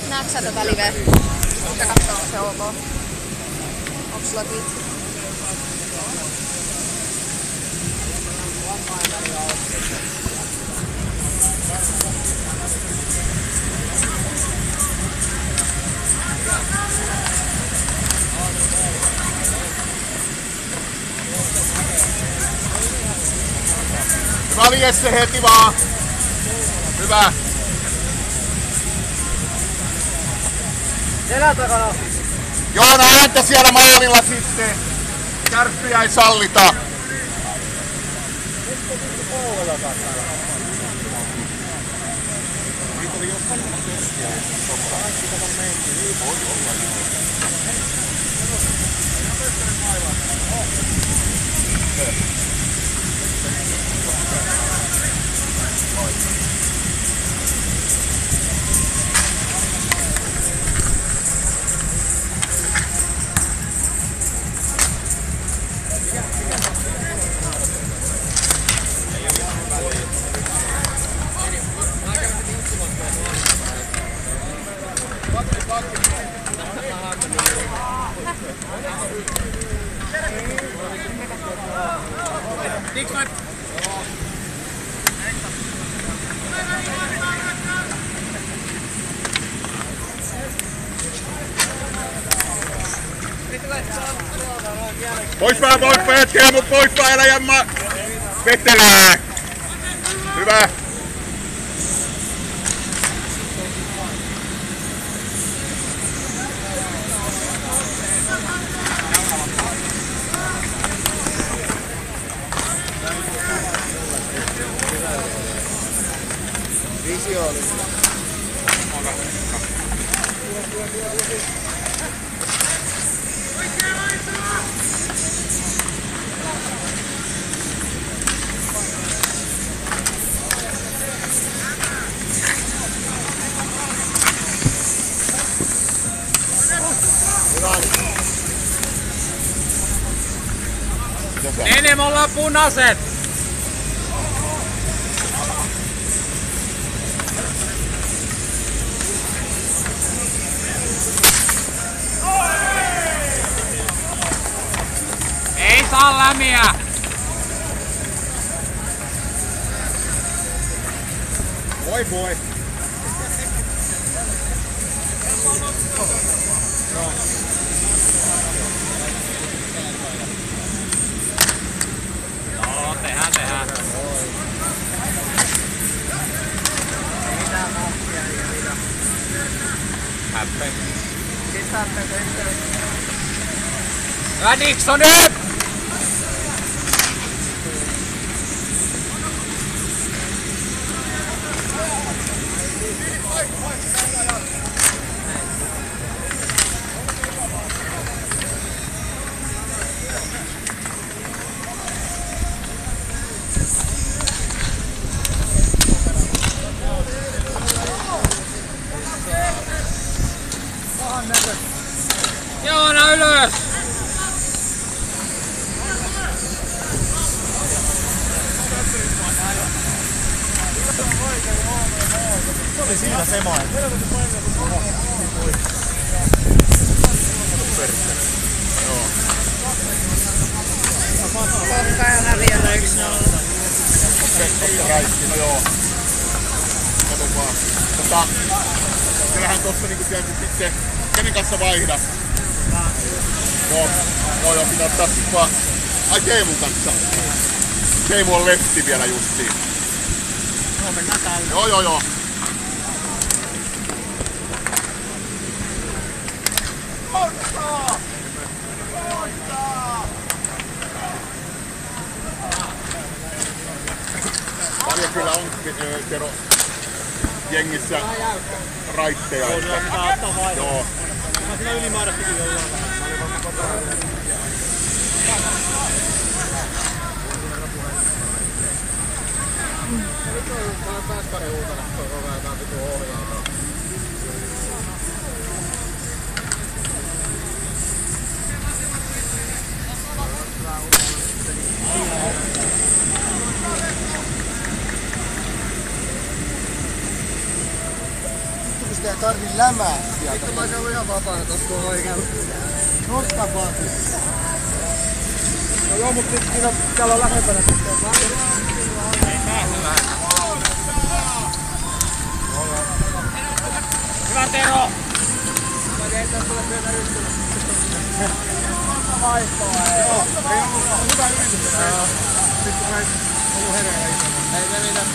Näetkö sä tätä liveä? Mitä katsoo, onko se ok? Onko sulla Twitch? Hyvä Jesse heti vaan. Hyvä. Selän takana. Joona ääntä siellä maalilla sitten. Kärppiä ei sallita. Poispäin, hetkeä, mut poispäin, älä jämmä vetelee. Hyvä. Visio oli. Nene, me ollaan punaiset! Ei saa lämiä! Voi. Joo, tehdään. Häppä. Hyvä Nixon nyt! Joona ylös! Se oli siinä semainen. Kohtaan häviöllä 1-0. No joo. Kato vaan. Kyllähän tossa niinku tietysti sitten, kenen kanssa vaihdat? Joo, pitää ottaa sit vaan. Ai Teemun kanssa. Teemu on lefti vielä justiin. Joo, mennään tälle. Joo. Paljon kyllä on Tero jengissä raitteja. Joo, se pitää ottaa vaihtaa. Joo. Mä siinä ylimäärästikin jollain vähän. Ei tarvii lämää sieltä. Vittu mä oon ollut ihan vapaana tossa kun on oikein. Nosta vaan. No joo, mut sit siinä täällä on lähempänä. Hyvä Tero! Mä tein tässä tulla työtä ryhtyä. Vaihtoa ei. Joo, ei ollut hyvä yritys. Sit kun mä ei ollut hereillä itse. Ei me mitään.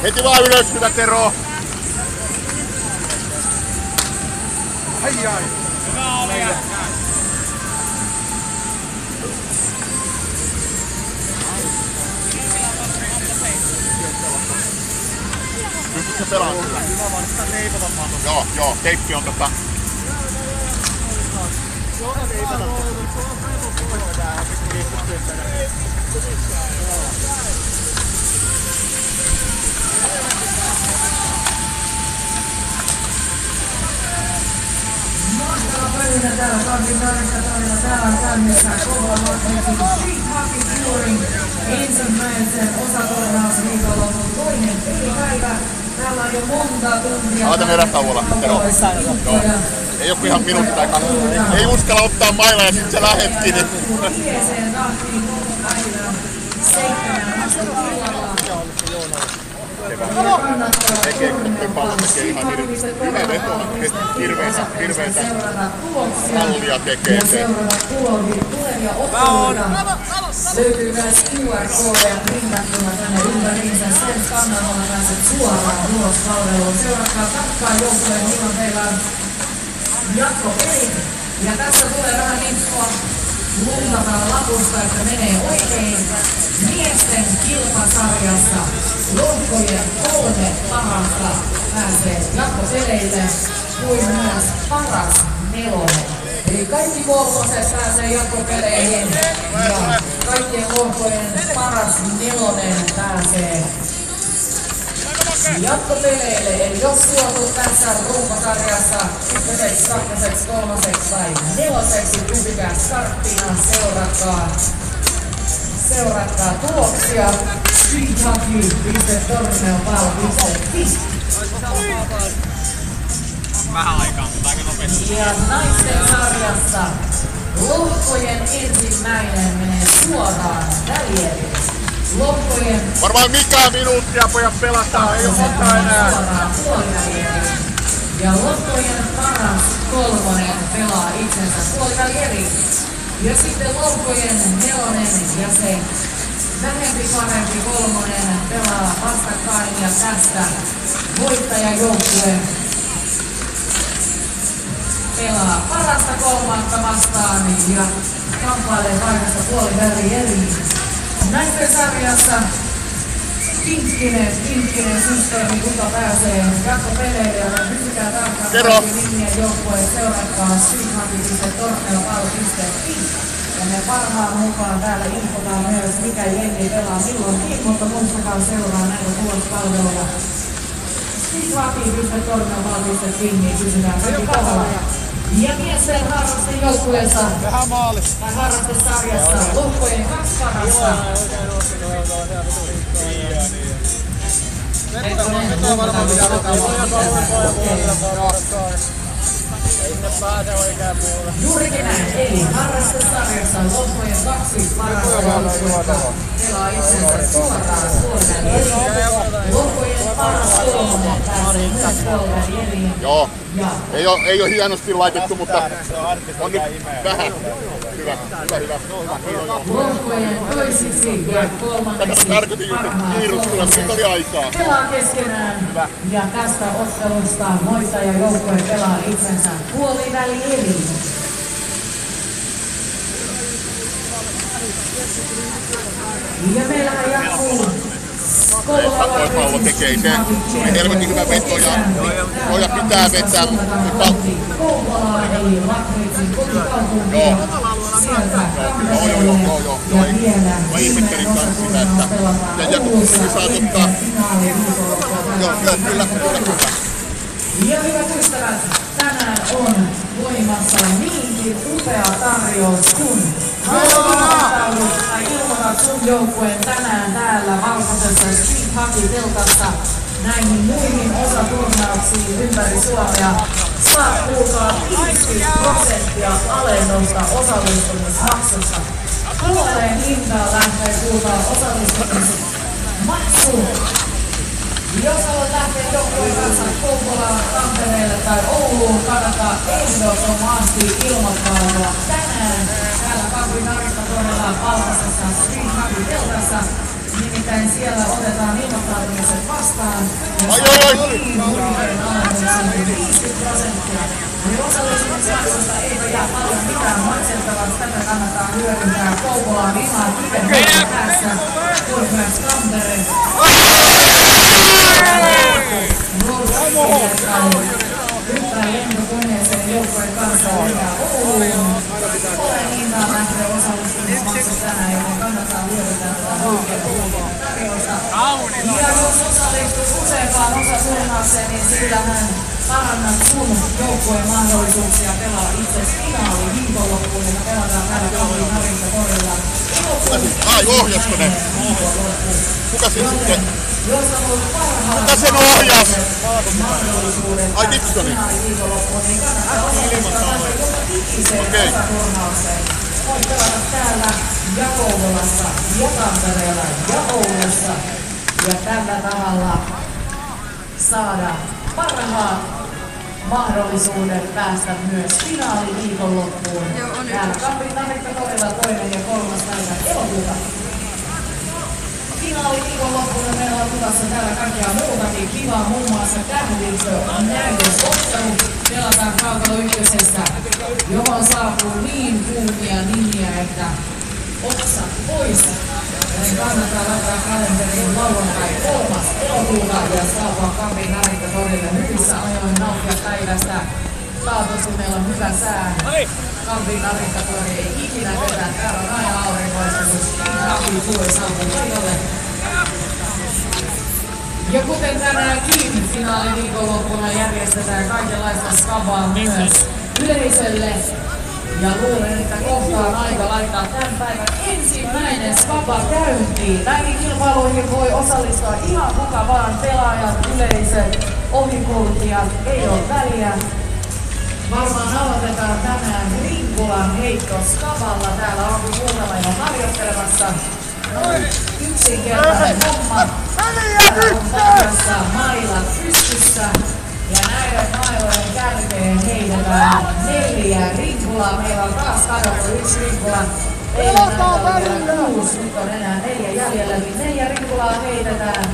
Heti vaan ylös, hyvä Tero! Ai ai! Hyvä oli jätkää! Pystytkö pelaamaan sillä? Hyvä vaan, sitä neipata mahdollista. Joo, teippi on tota... Joo, neipata. Tää on vittu Päivinä täällä Kantin täällä on käynnissä kova Street Hockey Touring ensimmäisen osatornausviikonlopun toinen pelipäivä. Täällä on jo monta tuntia. Aloitan erätauolla, Tero. Joo. Ei oo ihan minuutti tai kaksi. Ei uskalla ottaa mailla ja sit se lähettiin. Kieseen tahtiin päivän 7 asti illalla. Tekee pallon tekee ihan hyvä veto. Hirveensä mallia tekee se. Seuraava tulevia otteluita löytyy myös QR-koodeja printattuna tänne ympäriinsä. Sen skannamalla pääset suoraan tulospalveluun. Seuratkaa tarkkaan joukkueen, milloin teillä on jatkopelit. Ja tässä tulee vähän infoa. Luntataan lapusta, että menee oikein. Miesten kilpasarjassa lohkojen 3 parasta pääsee jatkopeleille, kuin myös paras 4. Eli kaikki kolmoset pääsee jatkopeleihin ja kaikkien lohkojen paras 4 pääsee jatkopeleille. Eli jos suotut tässä runkosarjassa 1, 2, 3 tai 4, pysykää skarppina, seuratkaa tuloksia streethockey.torneopal.fi. Vähän aikaa, mutta aika nopeasti. Ja naisten sarjassa lohkojen ensimmäinen menee suoraan välieriin. Lohkojen Varmaan mikään minuuttia pojat pelataan, ei oo monta enää. suoraan puolivälieriin. Ja lohkojen paras 3 pelaa itsensä puolivälieriin. Ja sitten lohkojen 4 ja se vähempi parempi 3 pelaa vastakkain ja tästä voittajajoukkue pelaa parasta 3 vastaan ja kamppailee paikasta puolivälieriin. Naisten sarjassa pinkkinen systeemi, kuka pääsee jatkopeleille ja pysykää tarkkaan nimien joukkueen, seuratkaa streethockey.torneopal.fi. Ja me parhaan mukaan täällä infotaan myös mikä jengi pelaa milloinkin, mutta muistakaa seuraa näitä tulospalveluja. streethockey.torneopal.fi, niin pysykää kaikki kohdalla. Ja miesten harrastejoukkueessa tai harrastesarjassa lohkojen 2 parasta. Juurikin näin, eli harrastesarjassa loppujen 2 parasta joukkuetta pelaa itsensä suoraan puolten eriin. Loppujen paras kolmonen pääsee myös puolten eriin. Joo, ei oo hienosti laitettu, mutta on nyt vähän. Hyvä. Loppujen toisiksi ja kolmanneksi parhaat pelaa keskenään. Ja tästä ottelusta voittajajoukkue pelaa itsensä puolivälieriin. Ja meillähän jatkuu Pallo tekee se. Se oli helvetin hyvä veto ja Noja pitää vetää, mutta... Joo. Mä ihmettelin kanssa sitä, että... Ja kun saa ottaa... Joo, kyllä. Ja hyvät ystävät, tänään on voimassa niinkin upea tarjous, kun ilmoitat sun joukkueen tänään täällä valkoisessa Street Hockey-teltassa näihin muihin osaturnauksiin ympäri Suomea. Saat kuulkaa 50% alennusta osallistumismaksusta. Puoleen hintaan lähtee kuulkaa osallistumismaksu. Jos haluat lähteä joukkueen kanssa Kouvolaan, Tampereelle tai Ouluun, kannattaa ehdottomasti ilmoittautua tänään täällä Kampin Aristotorilla valkoisessa Street Hockey-teltassa. Nimittäin siellä otetaan ilmoittautumiset vastaan ja saa niin alennuksen 50%. Eli osallistumismaksusta eipä jää paljon mitään maksettavaksi. Tätä kannattaa hyödyntää Kouvolaan ihan kiven päässä. Korkeaksi Tampere. Hyppää lentokoneeseen joukkueen kanssa yhä Ouluun. Puoleen hintaan lähtee osallistumismaksu tänään, joten kannattaa hyödyntää tätä huikeaa tarjousta. Ja jos osallistut useampaan osaturnaukseen, niin sillähän parannat sun joukkueen mahdollisuuksia pelaa itse finaali viikonloppuun, joka pelataan täällä Kampin Aristotorilla. Ai, ohjasko ne? Kuka sen sitten? Kuka sen ohjas? Ai, Dixoni. Okei. Voit pelata täällä ja Kouvolassa ja Tampereella ja Oulussa. Ja tällä tavalla saada parhaat mahdollisuudet päästä myös finaaliviikonloppuun. Täällä Kampin Aristotorilla 2. ja 3. päivä elokuuta. Finaaliviikonloppuna meillä on luvassa täällä kaikkea muutakin kivaa, muun muassa tähdistönäytösottelu. Pelataan Kaukalo ykkösessä, johon saapuu niin kuumia nimiä, että oksat pois. Joten kannattaa laittaa kalenteriin lauantai 3. elokuuta ja saapua Kampin Aristotorille hyvissä ajoin nauttia päivästä. Taatusti meillä on hyvä sää. Kampin Aristotori ei ikinä vetää. Täällä on aina aurinkoisuus. Tuo saapuu paikalle. Ja kuten tänäänkin finaaliviikonloppuna järjestetään kaikenlaista skabaa myös yleisölle. Ja luulen, että kohta on aika laittaa tämän päivän ensimmäinen skaba käyntiin. Näihin kilpailuihin voi osallistua ihan kuka vaan, pelaajat, yleisöt, ohikulkijat, ei ole väliä. Varmaan aloitetaan tänään Rinkulan heitto skaballa. Täällä on muutama jo harjoittelemassa. Yksinkertainen homma. Täällä on paikassa mailat pystyssä. Ja näiden mailojen kärkeen heitetään 4 Rinkulaa. Meillä on taas kadonnut 1 Rinkula. Eilen näitä oli vielä 6, nyt on enää 4 jäljellä. 4 Rinkulaa heitetään.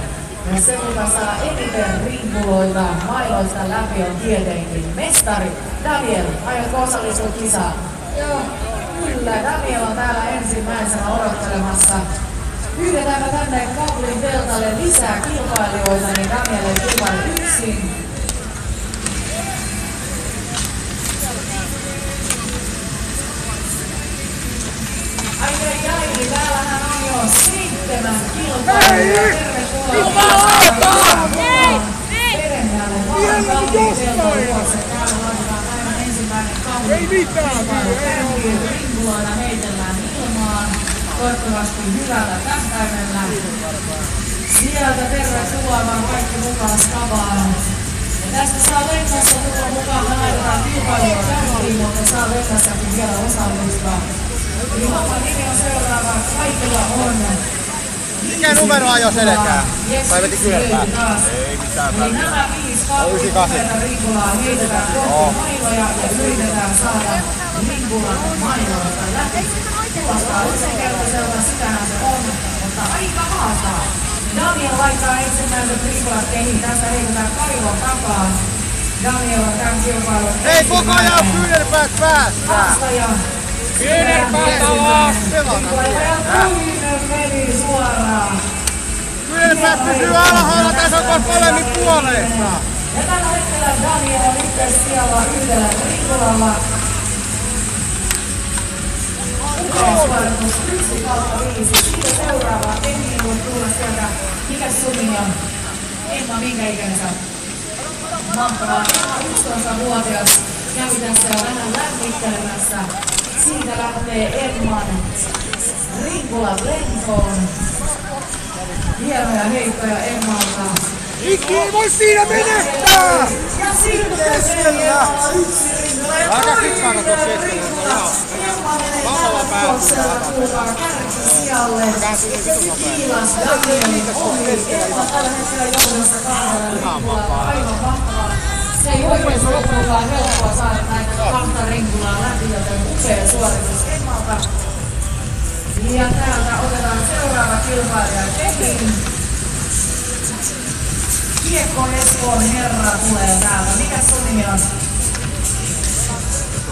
Ja se, joka saa eniten rinkuloita mailoista läpi, on tietenkin mestari Daniel. Aiotko osallistua kisaan? Joo, kyllä. Daniel on täällä ensimmäisenä odottelemassa. Pyydetäänkö tänne Kampin teltalle lisää kilpailijoita, niin Daniel ei kilpaile yksin. Ai, niin täällähän on jo 7 kilpailijaa. Tervetuloa! Perennälle vaan Kampin teltan luokse. Täällä laitetaan aivan ensimmäinen Kampin kilpailu käyntiin. Rinkuloina heitellään ilmaan. Toivottavasti hyvällä tähtäimellä. Sieltä tervetuloa vaan kaikki mukaan skabaan. Tästä saa Vennassa tulla mukaan, me laitetaan kilpailua käyntiin, mutta saa Vennassakin vielä osallistua. Eli homman nimi on seuraava, kaikilla on. Mikä numero ajoi selkää? Tai veti kylempää? Ei mitään Eli nämä 5 kaupungin Ringulaa heitetään kohti mailoja ja yritetään saada Ringulan mailoista läpi. Kuulostaa yksinkertaiselta, sitähän se on, mutta aika haastaa. Daniel laittaa ensimmäiset Ringulat kehiin, tästä heitetään Kailon takaa. Daniel on tämän kilpailun Hei, koko ajan kyynärpäät päästä! haastaja. Kyynärpäät alas! Kyynär meni suoraan. Kyynärpäät pysyy alhaalla, tässä on kohta molemmin puoleista! Ja tällä hetkellä Daniel on ykkössijalla yhdellä Ringulalla. Suoritus 1/5. Siitä seuraava Emmi voi tulla sieltä. Mikäs sun nimi on? Emma, minkä ikäinen sä oot? Mahtavaa. Emma 11-vuotias. Kävi tässä jo vähän lämmittelemässä. Siitä lähtee Emman Ringulat lentoon. Hienoja heittoja Emmalta. Mikki ei voi siinä menettää! Ja sitten siellä yksi Ringula. Aika kikkaana tuossa keskellä. Emma menee tuossella kuulkaa kärkisijalle. Kiilas Danielin ohi. Emma tällä hetkellä johdossa 2 Ringulalla. Aivan mahtavaa. Se ei oikein loppukaan helppoa saada näitä 2 Ringulaa läpi, joten upea suoritus Emmalta. Ja täältä otetaan seuraava kilpailija kehiin. Kiekko Espoon herra tulee täältä. Mikäs sun nimi on?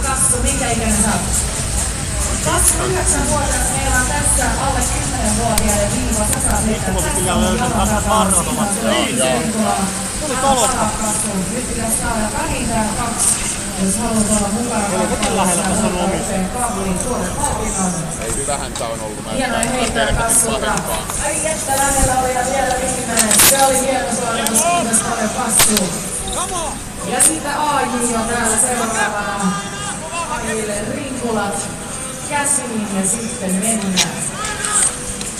Kassu, minkä ikäinen sä oot? 29-vuotias meillä on tässä alle 10-vuotiaiden viiva. Sä saat heittää tästä jalan takaa. Tuli talosta. Nyt pitäisi saada vähintään 2. Jos haluat olla mukana kappaleessa, on upean kaapelin tuolle palkinnon. Ei hyvähän tää on ollut. Hienoja heittoja Kassulta. Ai että lähellä oli ja vielä viimeinen. Se oli hieno suoritus. Kiitos paljon Kassu. Ja sitten AJ on täällä seuraavana. AJille Ringulat käsiin ja sitten mennään.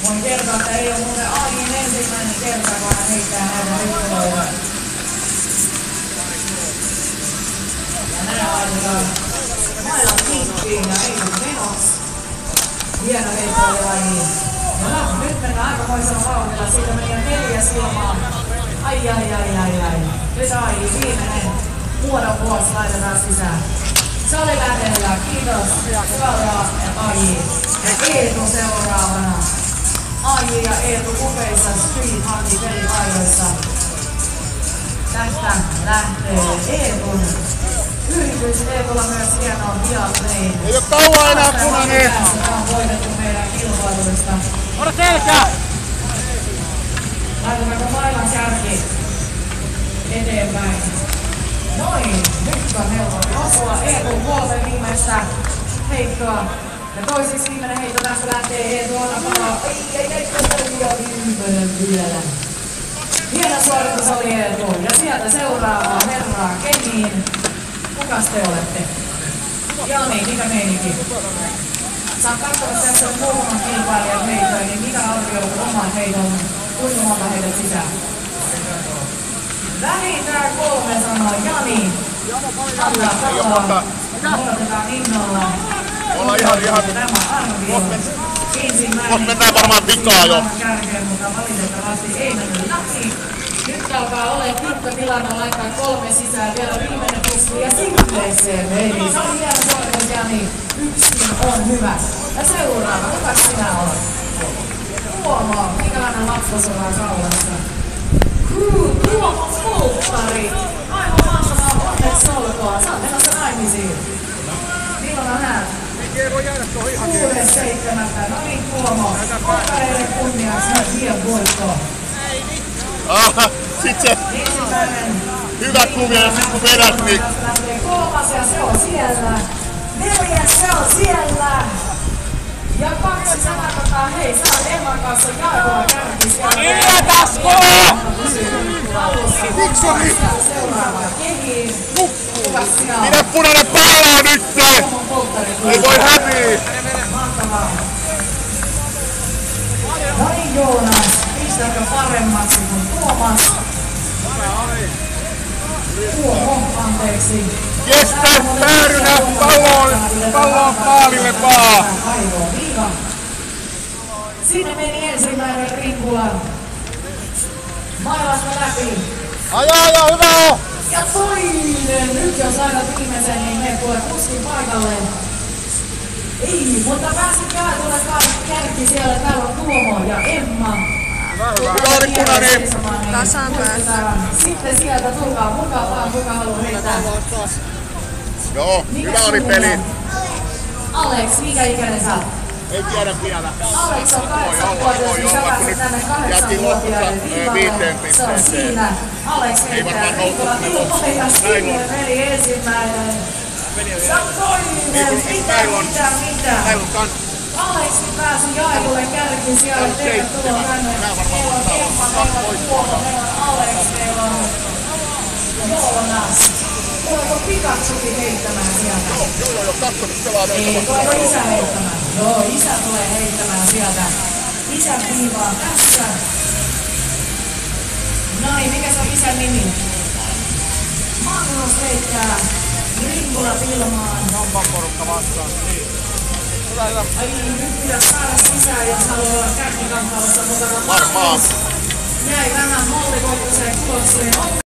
Voin kertoa, että ei ole muuten AJin ensimmäinen kerta, kun hän heittää näitä Ringuloita. Ja nämä laitetaan mailan kinkkiin ja ei ole menossa. Hieno heitto oli AJ. No, nyt mennään aikamoisella vauhdilla. Siitä meni jo 4 silmaa. Ai. Nyt AJ viimeinen muodon vuosi laitetaan sisään. Se oli lähellä. Kiitos. Hyvää AJ. Eetu seuraavana. AJ ja Eetu upeissa Street Hockey pelipaidoissa. Tästä lähtee Eetun yritys. Eetulla myös hienoa Viaplay. Ei oo kauan enää punainen! On voitettu meidän kilpailuista. Ota selkää! Laitetaanko mailan kärki eteenpäin? Noin, nyt on helpompi osua. Eetu puolten viimeistä heittoa. Ja toisiksi viimeinen heitto tästä lähtee Eetu Anapala. Ei, viimeinen vielä. Hieno suoritus oli Eetu. Ja sieltä seuraavaa herraa kehiin. Kukas te olette? Jani, mikä meininki? Saan katsoa tässä muutaman kilpailijan heittoja, niin mikä arvioit oman heiton? Kuinka monta heidät sisään? Vähintään 3 sanoo Jani. Antaa palaa. Odotetaan innolla. Ollaan ihan... Tämä arvio. Tuossa mennään varmaan pikaa jo. Kärkeen, mutta valitettavasti ei mennyt läpi. Nyt alkaa olla tiukka tilanne laittaa 3 sisään. Vielä viimeinen pussi ja sitten se meni. Se oli hieno suoritus, Jani. Yksin on hyvä. Ja seuraava, kuka sinä olet? Tuomo, minkälainen lapsi sulla on kaulassa? Tuomo Polttari. Aivan mahtavaa, onneksi olkoon. Sä oot menossa naimisiin. Milloin on hän? Mikki ei voi jäädä tuohon ihan 6.7. No niin, Tuomo. Polttareille kunniaksi nyt hien voittoon. Sit se Ensimmäinen. hyvä kuvia ja sit kun vedät, niin... Lähtee 3 ja se on siellä. 4 se on siellä. Ja 2 se tarkoittaa, hei, sä oot Emman kanssa jaetulla kärki siellä. Minä tasku! Miksoni! Seuraava kehiin. Kukas sinä olet? Pidä punainen palaa nyt! Ei voi häviä! Mahtavaa. No niin, Joonas. Pistääkö paremmaksi kuin Tuomas? Mailasta läpi. Ajaa, hyvä on! Ja toinen. Nyt jos aina viimeisen, niin ne tulee kuskin paikalle. Ei, mutta pääsit jaetulle kärki siellä. Täällä on Tuomo ja Emma. Hyvä oli punainen. Tasan päästä. Sitten sieltä tulkaa mukaan vaan, kuka haluaa heittää. Joo, hyvä oli peli. Alex, mikä ikäinen sä oot? Ei tiedä vielä. Alex on 8-vuotias, niin sä pääsit tänne jätin lopussa 8-vuotiaiden 5 viivalle. Se on pisteeseen. siinä. Alex Ei heittää varmaan Riikola Tulomo ja sinne meni ensimmäinen. Se on toinen. Mitä? Näillä on kans Aleksin pääsi jaetulle kärki siellä. Tervetuloa tänne. Meillä on Emma, meillä on Tuomo, meillä on Alex, meillä on Joonas. Tuleeko Pikatsukin heittämään sieltä? Joo, katsonut pelaa Ei, tuleeko isä heittämään? Joo, isä tulee heittämään sieltä. Isän viivaa tässä. Noniin, mikä se on isän nimi? Magnus heittää rimpulat ilmaan. Kampan porukka vastaan. Niin. Hyvä. Ai nyt pitäisi saada sisään, jos haluaa olla kärkikamppailussa mukana. varmaan. Jäi vähän mollivoittoiseen tulokseen.